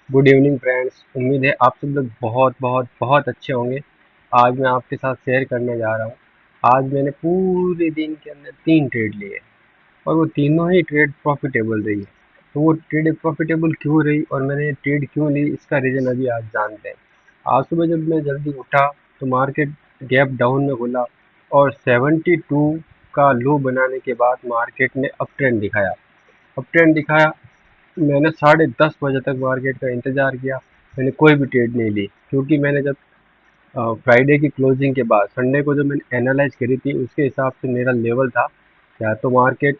Good evening friends. उम्मीद है आप सब लोग बहुत बहुत बहुत अच्छे होंगे। आज मैं आपके साथ शेयर करने जा रहा हूँ। आज मैंने पूरे दिन के अंदर 3 ट्रेड लिए और वो तीनों ही ट्रेड प्रॉफिटेबल रही है। तो वो ट्रेड प्रॉफिटेबल क्यों रही और मैंने ट्रेड क्यों ली, इसका रीज़न अभी आज जानते हैं। आज सुबह जब मैं जल्दी उठा तो मार्केट गैप डाउन में खुला और 72 का लो बनाने के बाद मार्केट ने अप ट्रेंड दिखाया। मैंने 10:30 बजे तक मार्केट का इंतज़ार किया। मैंने कोई भी ट्रेड नहीं ली क्योंकि मैंने जब फ्राइडे की क्लोजिंग के बाद संडे को जब मैंने एनालाइज करी थी उसके हिसाब से मेरा लेवल था, या तो मार्केट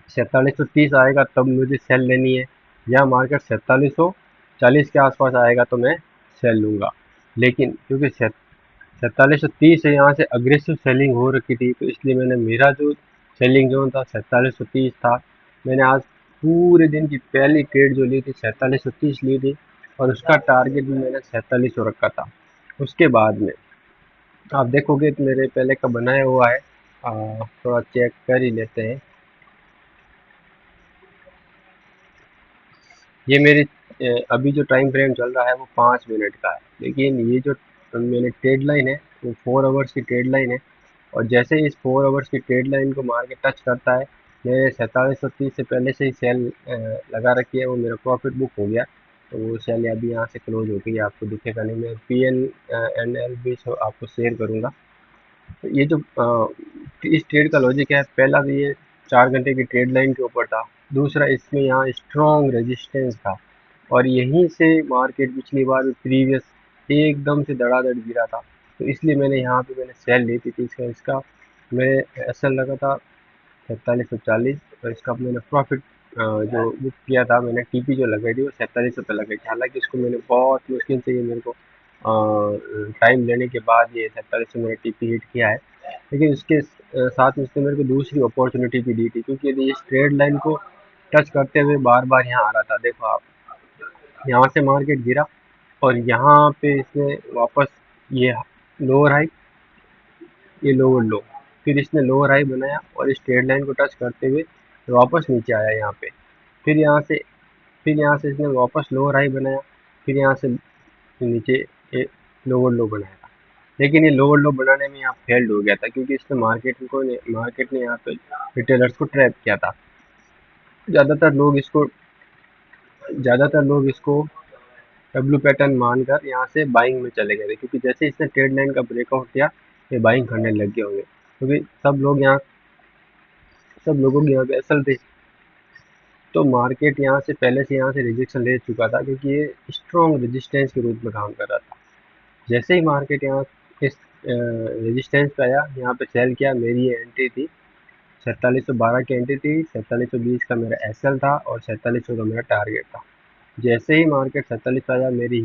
4730 आएगा तब मुझे सेल लेनी है, या मार्केट 4740 के आसपास आएगा तो मैं सेल लूँगा। लेकिन क्योंकि 4730 से यहाँ से अग्रेसिव सेलिंग हो रखी थी तो इसलिए मेरा जो सेलिंग जोन था 4730 था। मैंने आज पूरे दिन की पहली ट्रेड जो ली थी 4730 ली थी और उसका टारगेट भी मैंने 4700 रखा था। उसके बाद में आप देखोगे तो मेरे पहले का बनाया हुआ है। थोड़ा चेक कर ही लेते हैं। ये मेरी अभी जो टाइम फ्रेम चल रहा है वो 5 मिनट का है, लेकिन ये जो मैंने ट्रेड लाइन है वो 4 आवर्स की ट्रेड लाइन है। और जैसे ही इस 4 आवर्स की ट्रेड लाइन को मार्केट टच करता है, मैंने 4730 से पहले से ही सेल लगा रखी है, वो मेरा प्रॉफिट बुक हो गया। तो वो सेल अभी यहाँ से क्लोज हो गई, आपको दिखेगा नहीं। मैं पी एन एन एल भी आपको शेयर करूँगा। तो ये जो इस ट्रेड का लॉजिक है, पहला तो ये 4 घंटे की ट्रेड लाइन के ऊपर था। दूसरा, इसमें यहाँ स्ट्रॉन्ग रेजिस्टेंस था और यहीं से मार्केट पिछली बार भी प्रीवियस एकदम से धड़ाधड़ गिरा था। तो इसलिए मैंने सेल ली थी। इसका इसका मैंने एसएल लगा था 4740 और इसका मैंने प्रॉफिट जो बुक किया था, मैंने टीपी जो लगाई थी वो 4700 पे लगाई थी। हालांकि इसको मैंने बहुत मुश्किल से, ये मेरे को टाइम लेने के बाद ये 4700 मैंने टीपी हिट किया है। लेकिन इसके साथ में इसने मेरे को दूसरी अपॉर्चुनिटी भी दी थी, क्योंकि यदि इस ट्रेड लाइन को टच करते हुए बार बार यहाँ आ रहा था। देखो आप, यहाँ से मार्केट गिरा और यहाँ पे इसने वापस ये लोअर हाई, ये लोअर लो, फिर इसने लोअर हाई बनाया और इस ट्रेड लाइन को टच करते हुए वापस नीचे आया यहाँ पे। फिर यहाँ से फिर यहाँ से इसने वापस लोअर हाई बनाया, फिर यहाँ से नीचे एक लोअर लो बनाया। लेकिन ये लोअर लो बनाने में यहाँ फेल्ड हो गया था, क्योंकि इसने मार्केट ने यहाँ पे रिटेलर्स को ट्रैप किया था। ज़्यादातर लोग इसको ज़्यादातर लोग इसको डब्ल्यू पैटर्न मानकर यहाँ से बाइंग में चले गए थे, क्योंकि जैसे इसने ट्रेड लाइन का ब्रेकआउट किया ये बाइंग करने लग गए होंगे, क्योंकि सब लोगों के यहाँ पे असल थे। तो मार्केट यहाँ से रिजेक्शन ले चुका था, क्योंकि ये स्ट्रॉन्ग रेजिस्टेंस के रूप में काम कर रहा था। जैसे ही मार्केट यहाँ इस रेजिस्टेंस पे आया, यहाँ पे सेल किया। मेरी ये एंट्री थी 4712 की एंट्री थी, 4720 का मेरा एसएल था और 4700 का मेरा टारगेट था। जैसे ही मार्केट 47 पे आया, मेरी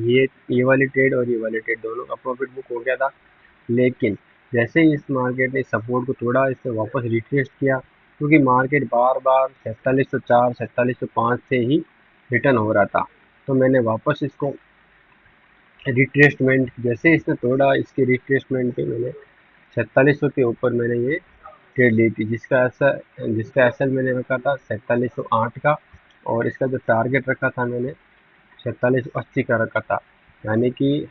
ये वाली ट्रेड और ये वाली ट्रेड दोनों का प्रॉफिट बुक हो गया था। लेकिन जैसे ही इस मार्केट ने सपोर्ट को तोड़ा, इसने वापस रिट्रेस किया, क्योंकि मार्केट बार बार 4704 4705 से ही रिटर्न हो रहा था। तो मैंने वापस इसको रिट्रेसमेंट, जैसे इसने तोड़ा, इसके रिट्रेसमेंट पे मैंने 4700 के ऊपर मैंने ये ट्रेड ली थी, जिसका एसएल मैंने रखा था 4708 का, और इसका जो टारगेट रखा था मैंने 4780 का रखा था। यानी कि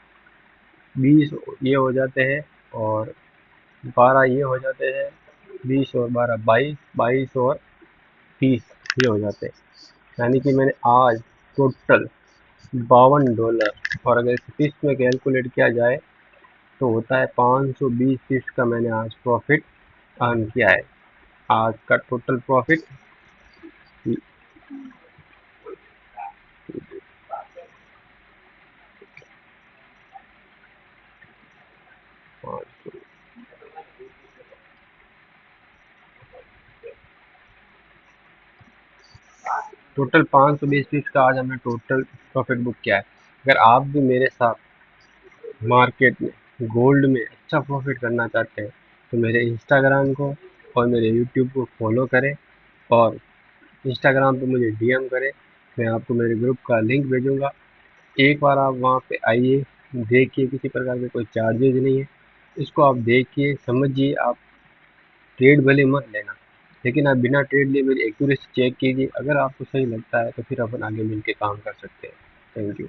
20 ये हो जाते हैं और 12 ये हो जाते हैं, 20 और 12 22, 22 और 30 ये हो जाते हैं। यानी कि मैंने आज टोटल $52, और अगर इसे फिफ्थ में कैलकुलेट किया जाए तो होता है 520 फिफ्थ का मैंने आज प्रॉफिट अर्न किया है। आज का टोटल प्रॉफिट टोटल 520 फिफ्थ का आज हमने टोटल प्रॉफिट बुक किया है। अगर आप भी मेरे साथ मार्केट में गोल्ड में अच्छा प्रॉफिट करना चाहते हैं तो मेरे इंस्टाग्राम को और मेरे यूट्यूब को फॉलो करें, और इंस्टाग्राम पे मुझे डीएम करें। मैं आपको मेरे ग्रुप का लिंक भेजूंगा। एक बार आप वहाँ पे आइए, देखिए, किसी प्रकार के कोई चार्जेज नहीं है। इसको आप देखिए, समझिए। आप ट्रेड भले मत लेना, लेकिन आप बिना ट्रेड लिए मेरी एक्यूरेसी चेक कीजिए। अगर आपको सही लगता है तो फिर अपन आगे मिल के काम कर सकते हैं। Thank you.